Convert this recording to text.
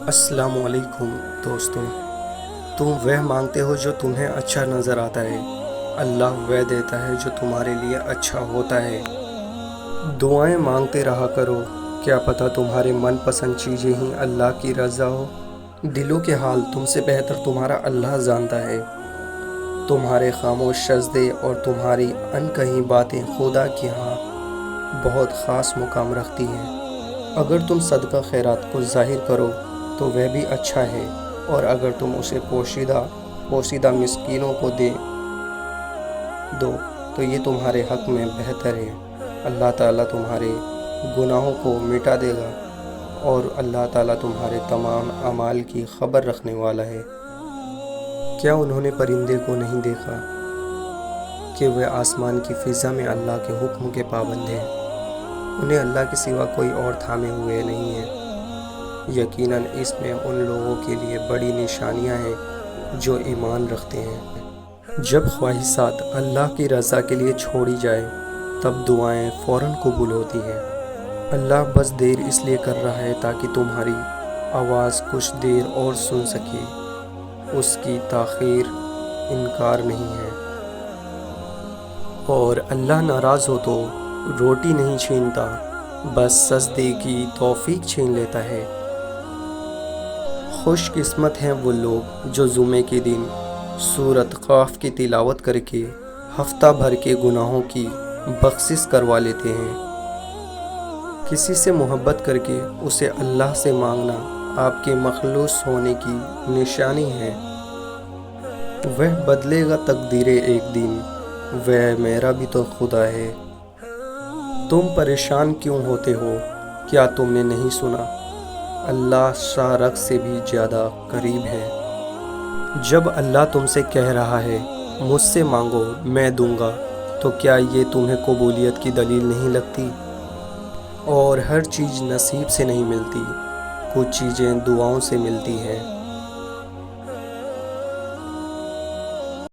السلام علیکم دوستوں، تم وہ مانگتے ہو جو تمہیں اچھا نظر آتا ہے، اللہ وہ دیتا ہے جو تمہارے لیے اچھا ہوتا ہے۔ دعائیں مانگتے رہا کرو، کیا پتہ تمہارے من پسند چیزیں ہی اللہ کی رضا ہو۔ دلوں کے حال تم سے بہتر تمہارا اللہ جانتا ہے۔ تمہارے خاموش سجدے اور تمہاری انکہی باتیں خدا کے ہاں بہت خاص مقام رکھتی ہیں۔ اگر تم صدقہ خیرات کو ظاہر کرو تو وہ بھی اچھا ہے، اور اگر تم اسے پوشیدہ مسکینوں کو دے دو تو یہ تمہارے حق میں بہتر ہے۔ اللہ تعالیٰ تمہارے گناہوں کو مٹا دے گا، اور اللہ تعالیٰ تمہارے تمام اعمال کی خبر رکھنے والا ہے۔ کیا انہوں نے پرندے کو نہیں دیکھا کہ وہ آسمان کی فضا میں اللہ کے حکم کے پابند ہیں؟ انہیں اللہ کے سوا کوئی اور تھامے ہوئے نہیں ہے۔ یقیناً اس میں ان لوگوں کے لیے بڑی نشانیاں ہیں جو ایمان رکھتے ہیں۔ جب خواہشات اللہ کی رضا کے لیے چھوڑی جائے تب دعائیں فوراً قبول ہوتی ہیں۔ اللہ بس دیر اس لیے کر رہا ہے تاکہ تمہاری آواز کچھ دیر اور سن سکے۔ اس کی تاخیر انکار نہیں ہے، اور اللہ ناراض ہو تو روٹی نہیں چھینتا، بس سجدے کی توفیق چھین لیتا ہے۔ خوش قسمت ہیں وہ لوگ جو جمعے کے دن سورۃ قاف کی تلاوت کر کے ہفتہ بھر کے گناہوں کی بخشش کروا لیتے ہیں۔ کسی سے محبت کر کے اسے اللہ سے مانگنا آپ کے مخلص ہونے کی نشانی ہے۔ وہ بدلے گا تقدیریں ایک دن، وہ میرا بھی تو خدا ہے۔ تم پریشان کیوں ہوتے ہو؟ کیا تم نے نہیں سنا؟ اللہ شاہ رگ سے بھی زیادہ قریب ہے۔ جب اللہ تم سے کہہ رہا ہے مجھ سے مانگو میں دوں گا، تو کیا یہ تمہیں قبولیت کی دلیل نہیں لگتی؟ اور ہر چیز نصیب سے نہیں ملتی، کچھ چیزیں دعاؤں سے ملتی ہیں۔